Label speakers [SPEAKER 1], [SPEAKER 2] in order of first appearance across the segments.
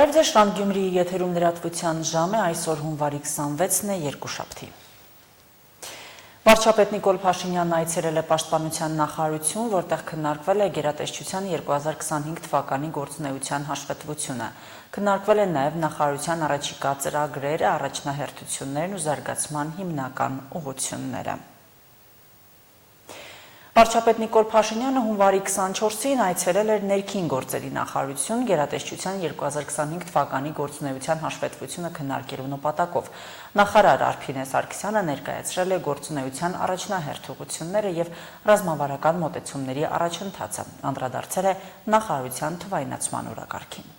[SPEAKER 1] Բարև ձեզ, Շրամ Գյումրիի եթերում լրատվության ժամ է, այսօր հունվարի 26-ն է, երկուշաբթի։ Վարչապետ Նիկոլ Փաշինյանն այցելել է Պաշտպանության նախարարություն, որտեղ քննարկվել է գերատեսչության 2025 թվականի գործունեության հաշվետվությունը։ Քննարկվել է նաև նախարարության առաջիկա ծրագրերը, առաջնահերթություններն ու զարգացման հիմնական ուղղությունները։ Վարչապետ Նիկոլ Փաշինյանը հունվարի 24-ին այցելել էր ներքին գործերի նախարարություն գերատեսչության 2025 թվականի գործունեության հաշվետվությունը քննարկելու նպատակով։ Նախարար Արփինե Սարգսյանը ներկայացրել է գործունեության առաջնահերթ ուղղությունները եւ ռազմավարական մոտեցումների առաջընթացը, անդրադարձել է նախարարության թվայնացման օրակարգին։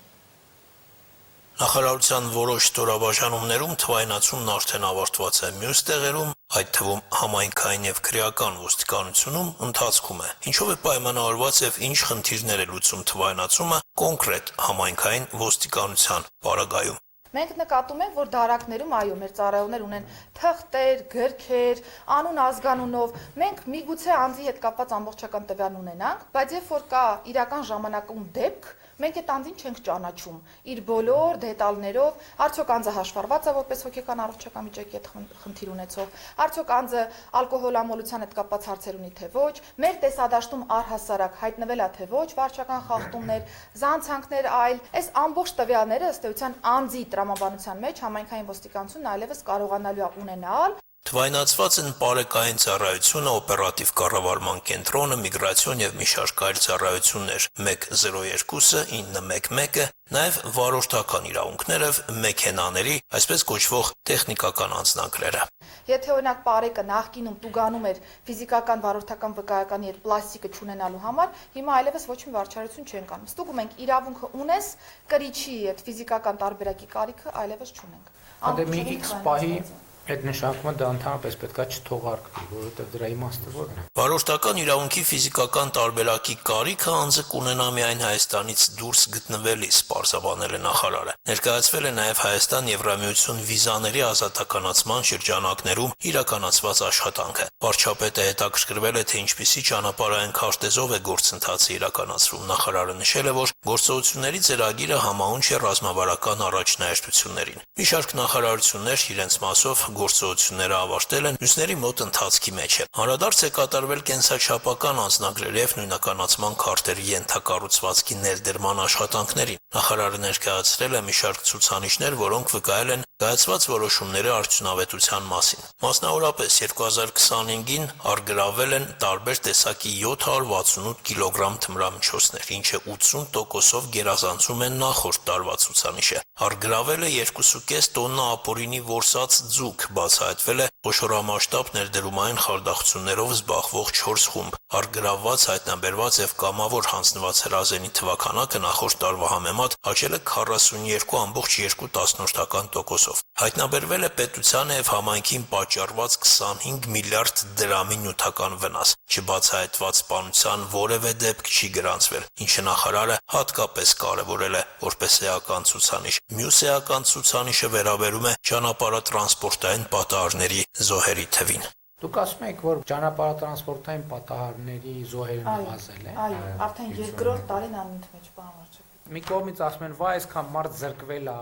[SPEAKER 2] Նախարարության որոշ ստորաբաժանումներում թվայնացումն արդեն ավարտված է, մյուս տեղերում, այդ թվում համայնքային եւ քրեական ոստիկանությունում ընթացքում է։ Ինչով է պայմանավորված եւ ինչ խնդիրներ է լուծում թվայնացումը կոնկրետ համայնքային ոստիկանության պարագայում։
[SPEAKER 3] Մենք նկատում ենք, որ դարակներում, այո, մեր ծառայողներ ունեն թղթեր, գրքեր, անուն ազգանունով։ Մենք միգուցե անձի հետ կապված ամբողջական տվյալ ունենանք, բայց երբ որ կա իրական ժամանակում դեպք, մենք այդ անձին չենք ճանաչում իր բոլոր դետալներով, արդյոք անձը հաշվառված է որպես հոգեկան առողջական վիճակի հետ խնդիր ունեցող, արդյոք անձը ալկոհոլամոլության հետ կապված հարցեր ունի թե ոչ, մեր տեսադաշտում առհասարակ հայտնվել է թե ոչ վարչական խախտումներ, զանցանքներ, այլ այս ամբողջ տվյալները ըստ էության անձի տրամաբանության մեջ համայնքային ոստիկանությունն այլևս կարողանալու է ունենալ։
[SPEAKER 2] Թվայնացված են պարեկային ծառայությունը, օպերատիվ կառավարման կենտրոնը, միգրացիոն եւ մի շարք այլ ծառայություններ, 102-ը, 911-ը, նաեւ վարորդական իրավունքները, մեքենաների, այսպես կոչվող տեխնիկական անձնագրերը։
[SPEAKER 3] Եթե օրինակ պարեկը նախկինում տուգանում էր ֆիզիկական, վարորդական վկայականի այդ պլաստիկը չունենալու համար, հիմա այլևս ոչ մի վարչարություն չենք անում։ Ստուգում ենք իրավունքը ունես, կրիչի այդ ֆիզիկական տարբերակի կարիքը այլևս չունենք։
[SPEAKER 4] Անդե մի X պահի այդ նշանակումը դա ընդհանրապես պետքա չթողարկվի, որովհետև դրա իմաստը ո՞րն է։
[SPEAKER 2] Վարորդական իրավունքի ֆիզիկական տարբերակի կարիքը անձը կունենա միայն Հայաստանից դուրս գտնվելիս, պարզաբանել է նախարարը։ Ներկայացվել է նաև Հայաստան-Եվրամիություն վիզաների ազատականացման շրջանակներում իրականացված աշխատանքը։ Վարչապետը հետաքրքրվել է, թե ինչպիսի ճանապարհային քարտեզով է գործընթացը իրականացվում։ Նախարարը նշել է, որ գործողությունների ծրագիրը համահունչ է ռազմավարական առաջնահերթություններին։ Մի շարք նախարարություններ իրենց մասով գործողությունները ավարտել են, մյուսների մոտ ընթացքի մեջ է։ Անդրադարձ է կատարվել կենսաչափական անձնագրերի եւ նույնականացման քարտերի ենթակառուցվածքի ներդրման աշխատանքներին։ Նախարարը ներկայացրել է մի շարք ցուցանիշներ, որոնք վկայել են կայացված որոշումների արդյունավետության մասին։ Մասնավորապես 2025-ին առգրավել են տարբեր տեսակի 768 կիլոգրամ թմրամիջոցներ, ինչը 80%-ով գերազանցում է նախորդ տարվա ցուցանիշը։ Առգրավել է 2.5 տոննա ապօրինի որսած ձուկ, բացահայտվել է խոշորամասշտաբ ներդրումային խարդախություններով զբաղվող 4 խումբ։ Առգրավված, հայտնաբերված եւ կամավոր հանձնված հրազենի թվականակը նախորդ տարվա համեմատ աճել է 42.2%-ով։ Հայտնաբերվել է պետությանը եւ համայնքին պատճառված 25 միլիարդ դրամի նյութական վնաս։ Չբացահայտված սպանության որևէ դեպք չի գրանցվել, ինչը նախարարը հատկապես կարևորել է որպես էական ցուցանիշ։ Մյուս էական ցուցանիշը վերաբերում է ճանապարհատրանսպորտային պատահարների զոհերի թվին։
[SPEAKER 4] Դուք ասում եք, որ ճանապարհատրանսպորտային պատահարների զոհերը նվազել են։
[SPEAKER 3] Այո, արդեն երկրորդ տարին անմիջ մեջ, պարոն վարչապետ։
[SPEAKER 4] Մի կողմից ասում են, վայ, այսքան մարդ զրկվել է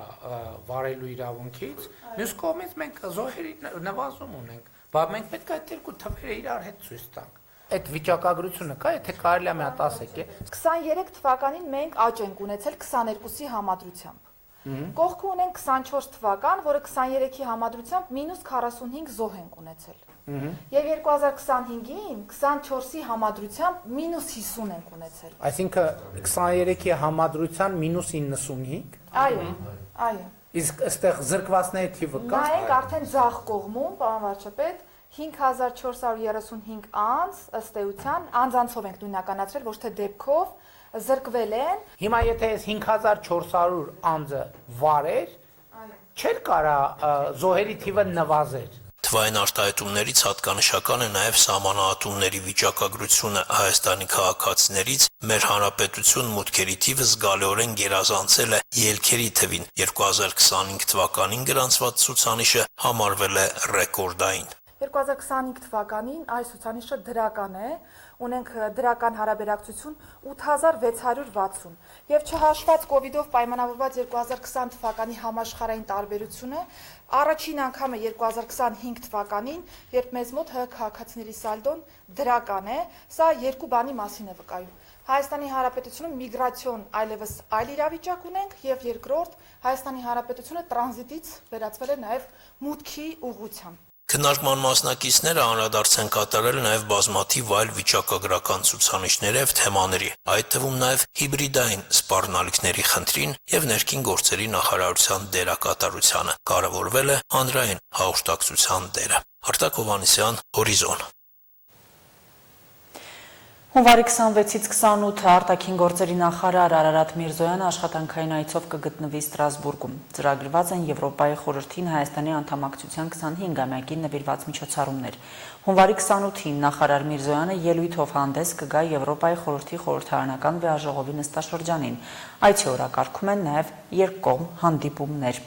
[SPEAKER 4] վարելու իրավունքից, մյուս կողմից մենք զոհերի նվազում ունենք։ Բայց մենք պետք է այդ երկու թվերը իրար հետ ցույց տանք։ Այդ վիճակագրությունը կա, եթե կարելի է մի հատ ասեք,
[SPEAKER 3] 23 թվականին մենք աճ ենք ունեցել 22-ի համադրությամբ։ Կողքը ունենք 24 թվական, որը 23-ի համադրությամբ -45 զոհ ենք ունեցել։ Եվ 2025-ին 24-ի համադրությամբ -50 ենք ունեցել։
[SPEAKER 4] Այսինքն 23-ի համադրության -95։
[SPEAKER 3] Այո, այո։
[SPEAKER 4] Իսկ այստեղ զրկվածների թիվը կա։
[SPEAKER 3] Նայենք արդեն ձախ կողմում, պարոն վարչապետ, 5435 անձ ըստ էության անձանցով ենք նույնականացրել, ոչ թե դեպքով զրկվել են։
[SPEAKER 4] Հիմա եթե այս 5400 անձը վարեր, չէր կարա զոհերի թիվը նվազեր։
[SPEAKER 2] Թվային արտահայտումներից հատկանշական է նաև սահմանահատումների վիճակագրությունը Հայաստանի քաղաքացիներից մեր հանրապետություն մուտքերի թիվը զգալիորեն գերազանցել է ելքերի թվին։ 2025 թվականին գրանցված ցուցանիշը համարվել է ռեկորդային։
[SPEAKER 3] 2025 թվականին այս ցուցանիշը դրական է, ունենք դրական հարաբերակցություն 8660 եւ չհաշված կոവിഡ്ով պայմանավորված 2020 թվականի համաշխարհային տարբերությունը առաջին անգամ է 2025 թվականին, երբ մեզ մոտ ՀՀ քաղաքացիների սալդոն դրական է, սա երկու բանի մասին է վկայում։ Հայաստանի Հանրապետությունում միգրացիոն այլևս այլ իրավիճակ ունենք եւ երկրորդ Հայաստանի Հանրապետությունը տրանզիտից վերածվել է նաեւ մուտքի ուղղությամբ։
[SPEAKER 2] Քննարկման մասնակիցները անդրադարձ են կատարել նաև բազմաթիվ այլ վիճակագրական ցուցանիշների եւ թեմաների, այդ թվում նաև հիբրիդային սպառնալիքների խնդրին եւ ներքին գործերի նախարարության դերակատարությանը։ Կարևորվել է հանրային հաղորդակցության դերը։ Արտակ Հովհաննիսյան, Օրիզոն։
[SPEAKER 1] Հունվարի 26-ից 28-ը արտաքին գործերի նախարար Արարատ Միրզոյանը աշխատանքային այցով կգտնվի Ստրասբուրգում։ Ծրագրված են Եվրոպայի խորհրդին Հայաստանի անդամակցության 25-ամյակին նվիրված միջոցառումներ։ Հունվարի 28-ին նախարար Միրզոյանը ելույթով հանդես կգա Եվրոպայի խորհրդի խորհրդարանական վեաժողովի նստաշրջանին։ Այցի օրակարգում են նաև երկկողմ հանդիպումներ։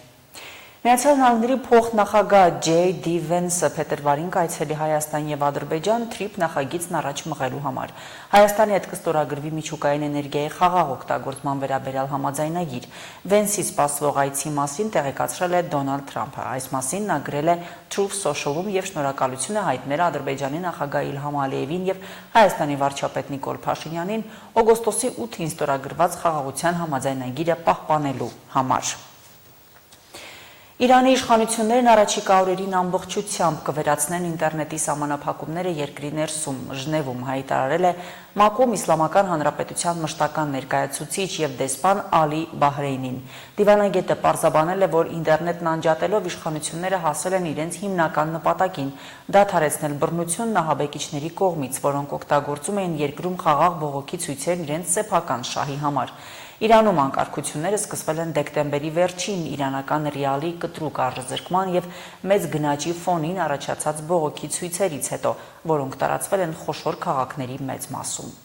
[SPEAKER 1] Միացյալ Նահանգների փոխնախագահ J.D. Վենսը փետրվարին կայցելի Հայաստան եւ Ադրբեջան թրիփ նախագիծն առաջ մղելու համար։ Հայաստանի հետ կստորագրվի միջուկային էներգիայի խաղաղ օգտագործման վերաբերյալ համաձայնագիր։ Վենսի սպասվող այցի մասին տեղեկացրել է Դոնալդ Թրամփը։ Այս մասին նա գրել է Truth Social-ում եւ շնորհակալություն է հայտնել Ադրբեջանի նախագահ Իլհամ Ալիևին եւ Հայաստանի վարչապետ Նիկոլ Փաշինյանին օգոստոսի 8-ին ստորագրված խաղաղության համաձայնագիրը պահպանելու համար։ Իրանի իշխանություններն առաջիկա օրերին ամբողջությամբ կվերացնեն ինտերնետի սահմանափակումները երկրի ներսում։ Ժնևում հայտարարել է ՄԱԿ-ում Իսլամական Հանրապետության մշտական ներկայացուցիչ եւ դեսպան Ալի Բահրեյնին։ Դիվանագետը պարզաբանել է, որ ինտերնետն անջատելով իշխանությունները հասել են իրենց հիմնական նպատակին՝ դադարեցնել բռնությունն ահաբեկիչների կողմից, որոնք օգտագործում էին երկրում խաղաղ բողոքի ցույցերն իրենց սեփական շահի համար։ Իրանում անկարգությունները սկսվել են դեկտեմբերի վերջին իրանական ռիալի կտրուկ առզրկման եւ մեծ գնաճի ֆոնին առաջացած բողոքի ցույցերից հետո, որոնք տարածվել են խոշոր քաղաքների մեծ մասում։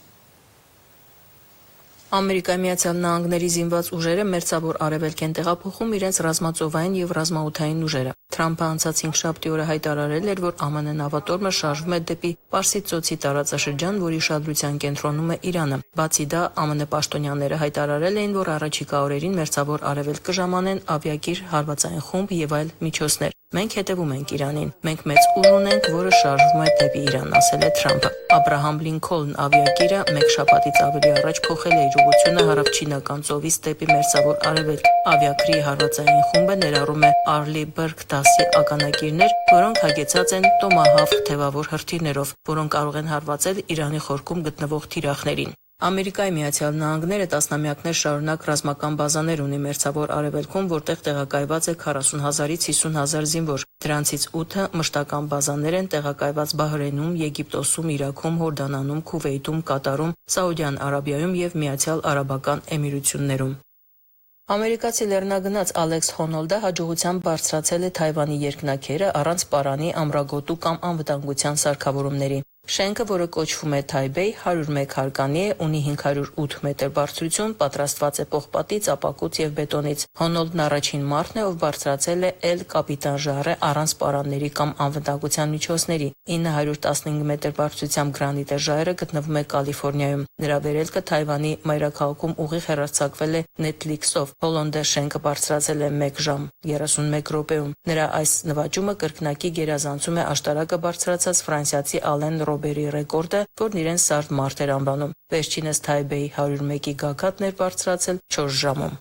[SPEAKER 5] Ամերիկայի Միացյալ Նահանգների զինված ուժերը մերձավոր արևելք են տեղափոխում իրենց ռազմածովային եւ ռազմաօդային ուժերը։ Թրամփը անցած 5 օրը հայտարարել էր, որ ԱՄՆ նավատորմը շարժվում է դեպի Պարսից ծոցի տարածաշրջան, որի շադրության կենտրոնում է Իրանը։ Բացի դա, ԱՄՆ պաշտոնյաները հայտարարել էին, որ առաջիկա օրերին մերձավոր արևելք կժամանեն ավիակիր հարվածային խումբ եւ այլ միջոցներ։ Մենք հետևում ենք Իրանին։ Մենք մեծ ուժ ունենք, որը շարժվում է դեպի Իրան, ասել է Թրամփը։ Աբրահամ Լինքոլն ավիակիրը մեկ շաբաթից ավելի առաջ փոխել է իր ուղղությունը հարավչինական ծովից դեպի մերձավոր արևելք։ Ավիակրի հարվածային խումբը ներառում է Arleigh Burke դասի ականագիրներ, որոնք հագեցած են Tomahawk թևավոր հրթիռներով, որոնք կարող են հարվածել Իրանի խորքում գտնվող թիրախներին։ Ամերիկայի Միացյալ Նահանգները տասնամյակներ շարունակ ռազմական բազաներ ունի մերձավոր արևելքում, որտեղ տեղակայված է 40,000-ից 50,000 զինվոր։ Դրանցից 8-ը մշտական բազաներ են տեղակայված Բահրեյնում, Եգիպտոսում, Իրաքում, Հորդանանում, Քուվեյթում, Կատարում, Սաուդյան Արաբիայում եւ Միացյալ Արաբական Էմիրություններում։ Ամերիկացի լեռնագնաց Ալեքս Հոնոլդը հաջողությամբ բարձրացել է Թայվանի երկնաքերը առանց պարանի, ամրագոտու կամ անվտանգության սարքավորումների։ Շենքը, որը կոչվում է Թայբեյ, 101 հարկանի է, ունի 508 մետր բարձրություն, պատրաստված է պողպատից, ապակուց եւ բետոնից։ Հոնոլդն առաջին մարդն է, ով բարձրացել է Էլ Կապիտան Ժարը առանց պարանների կամ անվտանգության միջոցների։ 915 մետր բարձրությամբ գրանիտե ժայռը գտնվում է Կալիֆոռնիայում։ Նրա վերելքը Թայվանի մայրաքաղաքում ուղիղ հեռարձակվել է Netflix-ով։ Հոլանդը շենքը բարձրացել է 1 ժամ 31 րոպեում։ Նրա այս նվաճումը կրկնակի գերազանցում է աշտարակը բարձրացած ֆրանսիացի Ալեն Ռոբերի ռեկորդը, որն իրեն սարդ մարդ էր անվանում։ Վերջինս Թայբեյի 101-ի գագաթն էր բարձրացել 4 ժամում։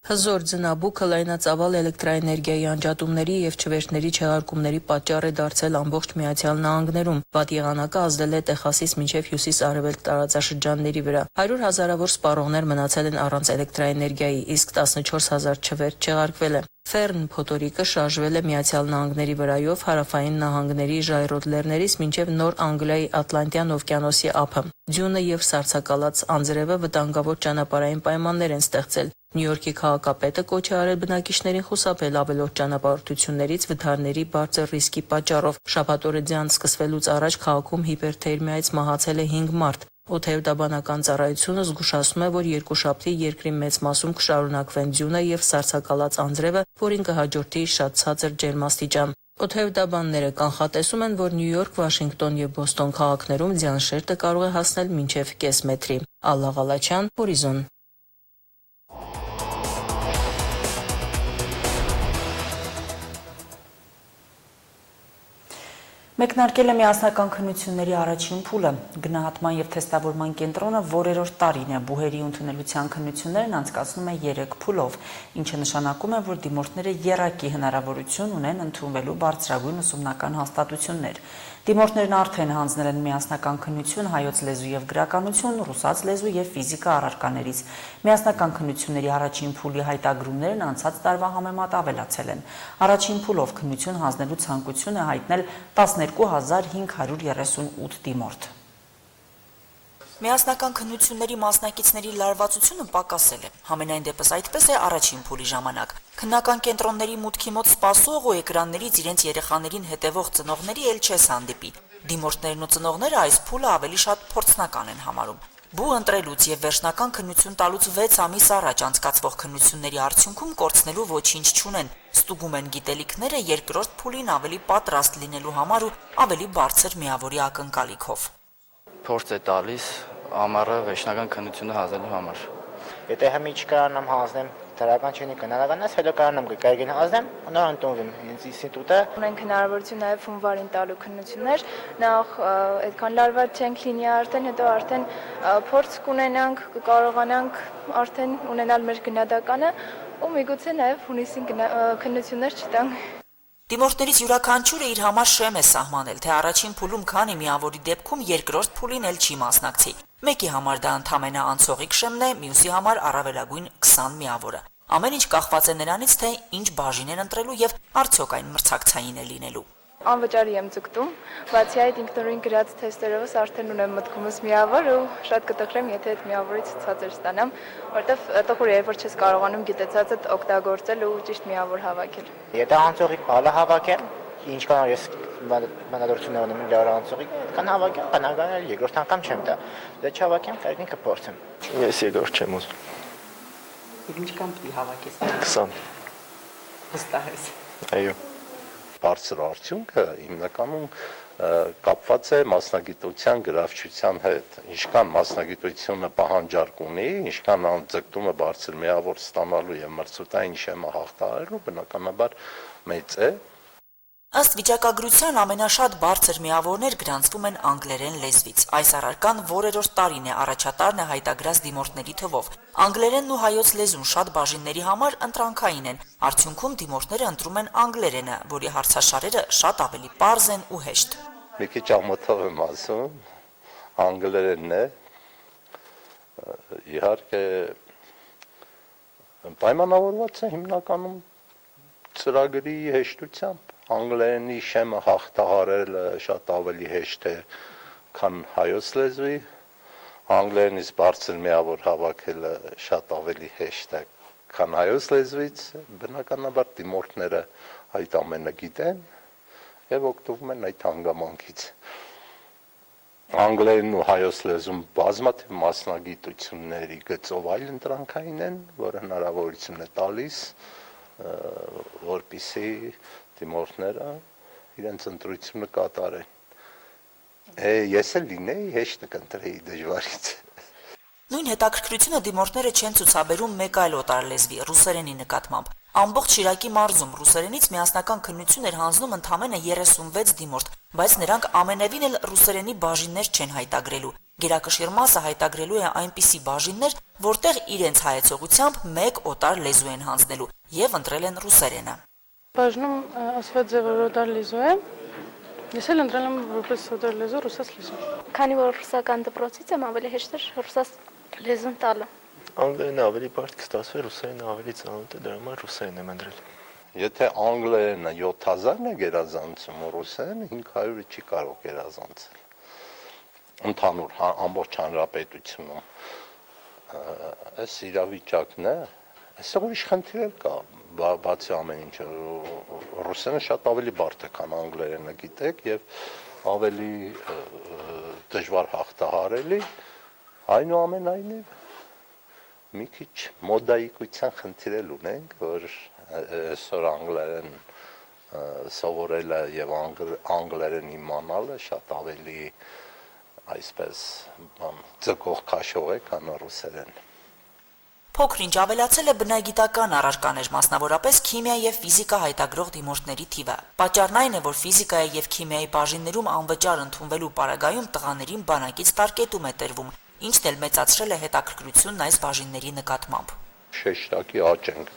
[SPEAKER 5] Հզոր ձնաբուքը լայնածավալ էլեկտրաէներգիայի անջատումների եւ չվերթների չեղարկումների պատճառ է դարձել ամբողջ Միացյալ Նահանգներում։ Վատ եղանակը ազդել է Տեխասից մինչև հյուսիս-արևելք տարածաշրջանների վրա։ 100 հազարավոր սպառողներ մնացել են առանց էլեկտրաէներգիայի, իսկ 14,000 չվերթ չեղարկվել է։ Ֆեռն փոթորիկը շարժվել է Միացյալ Նահանգների վրայով հարավային նահանգների ժայռոտ լեռներից մինչև Նոր Անգլիայի Ատլանտյան օվկիանոսի ափը։ Ձյունը եւ սառցակալած անձրևը վտանգավոր ճանապարհային պայմաններ են ստեղծել։ Նյու Յորքի քաղաքապետը կոչ է արել բնակիչներին խուսափել ավելորդ ճանապարհորդություններից վթարների բարձր ռիսկի պատճառով։ Շաբաթ օրը ձյան սկսվելուց առաջ քաղաքում հիպերթերմիայից մահացել է 5 մարդ։ Օդերդաբանական ծառայությունը զգուշացնում է, որ երկուշաբթի երկրի մեծ մասում կշարունակվեն ձյունը եւ սառցակալած անձրևը, որին կհաջորդի շատ ցածր ջերմաստիճան։ Օդերևութաբանները կանխատեսում են, որ Նյու Յորք, Վաշինգտոն եւ Բոստոն քաղաքներում ձյան շերտը կարող է հասնել մինչեւ կես մետրի։ Ալլա Ղալաչյան, Հորիզոն։
[SPEAKER 1] Մեկնարկել է միասնական քննությունների առաջին փուլը։ Գնահատման եւ թեստավորման կենտրոնը որերորդ տարին է բուհերի ընդունելության քննություններն անցկացնում է 3 փուլով, ինչը նշանակում է, որ դիմորդները եռակի հնարավորություն ունեն ընդունվելու բարձրագույն ուսումնական հաստատություններ։ Դիմորդներն արդեն հանձնել են միասնական քննություն հայոց լեզու եւ գրականություն, ռուսաց լեզու եւ ֆիզիկա առարկաներից։ Միասնական քննությունների առաջին փուլի հայտագրումներն անցած տարվա համեմատ ավելացել են։ Առաջին փուլով քննություն հանձնելու ցանկություն է հայտնել 12538 դիմորդ։
[SPEAKER 6] Միասնական քննությունների մասնակիցների լարվածությունը պակասել է։ Համենայն դեպս այդպես է առաջին փուլի ժամանակ։ Քննական կենտրոնների մուտքի մոտ սպասող ու էկրաններից իրենց երեխաներին հետևող ծնողների էլ չես հանդիպի։ Դիմորդներն ու ծնողները այս փուլը ավելի շատ փորձնական են համարում։ Բու ընտրելուց եւ վերջնական քննություն տալուց 6 ամիս առաջ անցկացվող քննությունների արդյունքում կորցնելու ոչինչ չունեն։ Ստուգում են գիտելիքները երկրորդ փուլին ավելի պատրաստ լինելու համար ու ավելի բարձր միավորի ակնկալիքով։
[SPEAKER 7] Փորձ է տալիս ամառը վերջնական քննությունը հանձնելու համար։
[SPEAKER 8] Եթե հիմա չկարանամ հանձնեմ, դրական չունի կնանականից, հետո կարանամ կկայգին հանձնեմ, ու նոր ընդունվեմ ինձ ինստիտուտը։
[SPEAKER 9] Ունենք հնարավորություն նաև հունվարին տալու քննություններ, նախ այդքան լարված չենք լինի արդեն, հետո արդեն փորձ կունենանք, կկարողանանք արդեն ունենալ մեր գնահատականը, ու միգուցե նաև հունիսին քննություններ չտանք։
[SPEAKER 6] Դիմորդներից յուրաքանչյուրը իր համար շեմ է սահմանել, թե առաջին փուլում քանի միավորի դեպքում երկրորդ փուլին էլ չի մասնակցի։ Մեկի համար դա ընդամենը անցողիկ շեմն է, մյուսի համար առավելագույն 20 միավորը։ Ամեն ինչ կախված է նրանից, թե ինչ բաժին են ընտրելու եւ արդյոք այն մրցակցային է լինելու։
[SPEAKER 9] Անվճարի եմ ձգտում, բացի այդ ինքնուրույն գրած թեստերովս արդեն ունեմ մտքումս միավոր ու շատ կտխրեմ, եթե այդ միավորից ցածր ստանամ, որտեվ տխուր է, երբ որ չես կարողանում գիտեցածդ օգտագործել ու ճիշտ միավոր հավաքել։
[SPEAKER 8] Եթե անցողիկ բալը հավաքեմ, ինչքան ես բանադորություն ունեմ լավ անցողիկ, այդքան հավաքեմ, բնականաբար երկրորդ անգամ չեմ տա։ Դե չհավաքեմ, կարելի կփորձեմ։
[SPEAKER 7] Ես երկրորդ չեմ ուզում։
[SPEAKER 1] Ինչքան պիտի հավաքես։
[SPEAKER 7] 20։
[SPEAKER 1] Վստահ ես։
[SPEAKER 7] Այո։
[SPEAKER 10] Բարձր արդյունքը հիմնականում կապված է մասնագիտության գրավչության հետ։ Ինչքան մասնագիտությունը պահանջարկ ունի, ինչքան ձգտումը բարձր միավոր ստանալու եւ մրցութային շեմը հաղթահարելու բնականաբար մեծ է։
[SPEAKER 6] Ըստ վիճակագրության ամենաշատ բարձր միավորներ գրանցվում են անգլերեն լեզվից։ Այս առարկան որերորդ տարին է առաջատարն է հայտագրած դիմորդների թվով։ Անգլերենն ու հայոց լեզուն շատ բաժինների համար ընտրանքային են։ Արդյունքում դիմորդները ընտրում են անգլերենը, որի հարցաշարերը շատ ավելի պարզ են ու հեշտ։
[SPEAKER 10] Մի քիչ աղմթով եմ ասում, անգլերենն է։ Իհարկե պայմանավորված է հիմնականում ծրագրի հեշտությամբ։ Անգլերենի շեմը հաղթահարելը շատ ավելի հեշտ է, քան հայոց լեզվի, անգլերենից բարձր միավոր հավաքելը շատ ավելի հեշտ է, քան հայոց լեզվից, բնականաբար դիմորդները այդ ամենը գիտեն եւ օգտվում են այդ հանգամանքից։ Անգլերենն ու հայոց լեզուն բազմաթիվ մասնագիտությունների գծով այլ ընտրանքային են, որը հնարավորություն է տալիս, որպեսզի դիմորդները իրենց ընտրությունը կատարեն։ Ես էլ լինեի հեշտ կընտրեի դժվարից։
[SPEAKER 6] Նույն հետաքրքրությունը դիմորդները չեն ցուցաբերում մեկ այլ օտարլեզվի ռուսերենի նկատմամբ։ Ամբողջ Շիրակի մարզում ռուսերենից միասնական քննություն էր հանձնում ընդամենը 36 դիմորդ, բայց նրանք ամենևին էլ ռուսերենի բաժիններ չեն հայտագրելու։ Գերակշիռ մասը հայտագրելու է այնպիսի բաժիններ, որտեղ իրենց հայեցողությամբ մեկ օտար լեզու են հանձնելու եւ ընտրել են ռուսերենը։
[SPEAKER 11] Բաժնում ասված է, որ օտար լեզու է։ Ես էլ ընտրել եմ որպես օտար լեզու ռուսաց լեզու։
[SPEAKER 9] Քանի որ ռուսական դպրոցից եմ, ավելի հեշտ էր ռուսաց լեզուն տալը։
[SPEAKER 7] Անգլերենը ավելի բարդ կստացվի, ռուսերենը ավելի ծանոթ է, դրա համար ռուսերենն եմ ընտրել։
[SPEAKER 10] Եթե անգլերենը 7000-ն է գերազանցում, ռուսերենը 500-ը չի կարող գերազանցել։ Ընդհանուր ամբողջ հանրապետությունում այս իրավիճակն է, այսօր ուրիշ խնդիր կա, բացի ամեն ինչ, ռուսերենը շատ ավելի բարդ է, քան անգլերենը գիտեք եւ ավելի դժվար հաղթահարելի, այնուամենայնիվ մի քիչ մոդայիկության խնդիր ունենք, որ այսօր անգլերեն սովորելը եւ անգլերեն իմանալը շատ ավելի այսպես ձգող քաշող է, քան ռուսերեն։
[SPEAKER 6] Փոքր-ինչ ավելացել է բնագիտական առարկաներ, մասնավորապես քիմիա եւ ֆիզիկա հայտագրող դիմորդների թիվը։ Պատճառն այն է, որ ֆիզիկայի եւ քիմիայի բաժիններում անվճար ընդունվելու պարագայում տղաներին բանակից տարկետում է տրվում, ինչն էլ մեծացրել է հետաքրքրությունն այս բաժինների նկատմամբ։
[SPEAKER 10] Շեշտակի աճ ենք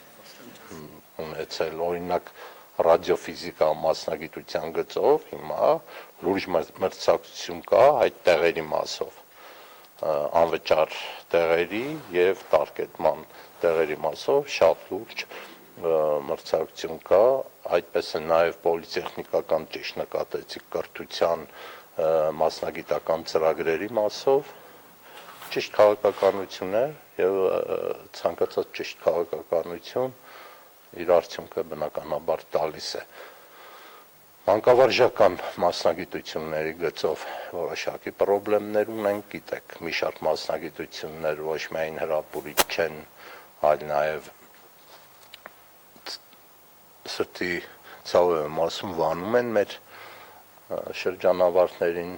[SPEAKER 10] ունեցել, օրինակ ռադիոֆիզիկա մասնագիտության գծով հիմա լուրջ մրցակցություն կա այդ տեղերի մասով, անվճար տեղերի եւ տարկետման տեղերի մասով շատ լուրջ մրցակցություն կա, այդպես է նաեւ պոլիտեխնիկական ճիշտ նկատեցիք կրթության մասնագիտական ծրագրերի մասով ճիշտ քաղաքականություն է եւ ցանկացած ճիշտ քաղաքականություն իր արդյունքը բնականաբար տալիս է։ Մանկավարժական մասնագիտությունների գծով որոշակի խնդիրներ ունենք, գիտեք, մի շարք մասնագիտություններ ոչ միայն հրապուրիչ չեն, այլ նաև սրտի ցավը մասում վանում են մեր շրջանավարտներին։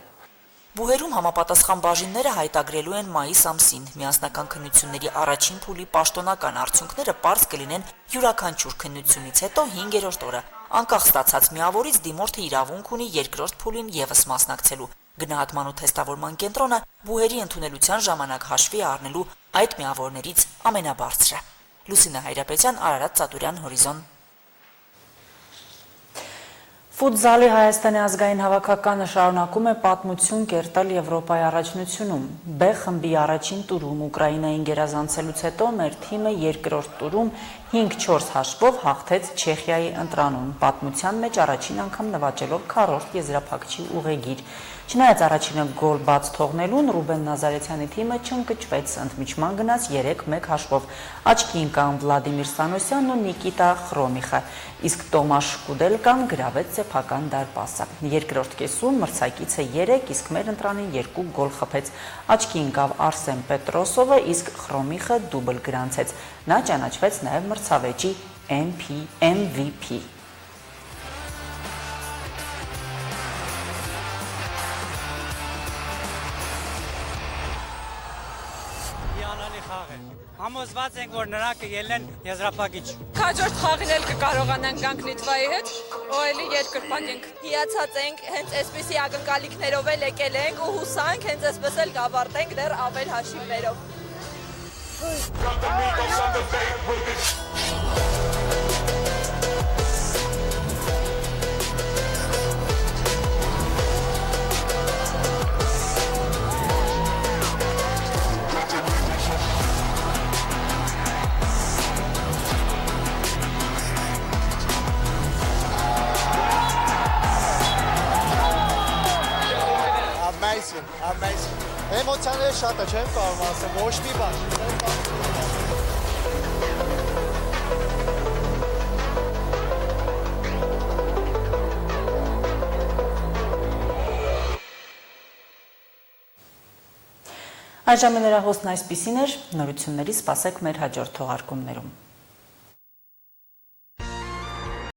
[SPEAKER 6] Բուհերում համապատասխան բաժինները հայտագրելու են մայիս ամսին։ Միասնական քննությունների առաջին փուլի պաշտոնական արդյունքները պարզ կլինեն յուրաքանչյուր քննությունից հետո 5-րդ օրը։ Անկախ ստացած միավորից դիմորդը իրավունք ունի երկրորդ փուլին եւս մասնակցելու։ Գնահատման ու թեստավորման կենտրոնը բուհերի ընդունելության ժամանակ հաշվի առնելու այդ միավորներից ամենաբարձրը։ Լուսինե Հայրապետյան, Արարատ Ծատուրյան, Հորիզոն։
[SPEAKER 1] Ֆուտզալի Հայաստանի ազգային հավաքականը շարունակում է պատմություն կերտել Եվրոպայի առաջնությունում։ B խմբի առաջին տուրում Ուկրաինային գերազանցելուց հետո մեր թիմը երկրորդ տուրում 5-4 հաշվով հաղթեց Չեխիայի ընտրանուն, պատմության մեջ առաջին անգամ նվաճելով քառորդ եզրափակչի ուղեգիր։ Չնայած առաջինը գոլ բաց թողնելուն Ռուբեն Նազարեթյանի թիմը չընկճվեց, ընդմիջման գնաց 3-1 հաշվով։ Աչքի ընկան Վլադիմիր Սանոսյանն ու Նիկիտա Խրոմիխը, իսկ Տոմաշ Կուդելկան գրավեց սեփական դարպասը։ Երկրորդ կեսում մրցակիցը 3, իսկ մեր ընտրանին 2 գոլ խփեց։ Աչքի ընկավ Արսեն Պետրոսովը, իսկ Խրոմիխը դուբլ գրանցեց։ Նա ճանաչվեց նաև մրցավեճի MVP։
[SPEAKER 12] Համոզված ենք, որ նրանք ելնեն եզրափակիչ։
[SPEAKER 13] Քաջորդ խաղին էլ կկարողանանք գանք Լիտվայի հետ, ու էլի երկրպագենք։ Հիացած ենք, հենց այսպիսի ակնկալիքներով էլ եկել ենք ու հուսանք հենց այսպես էլ կավարտենք դեռ ավել հաշիվներով։
[SPEAKER 14] Amazing. Էմոցիաները շատ է, չեմ կարող ասեմ, ոչ մի բան։
[SPEAKER 1] Այժմ ներահոսն այսպիսին էր, նորությունների սպասեք մեր հաջորդ թողարկումներում։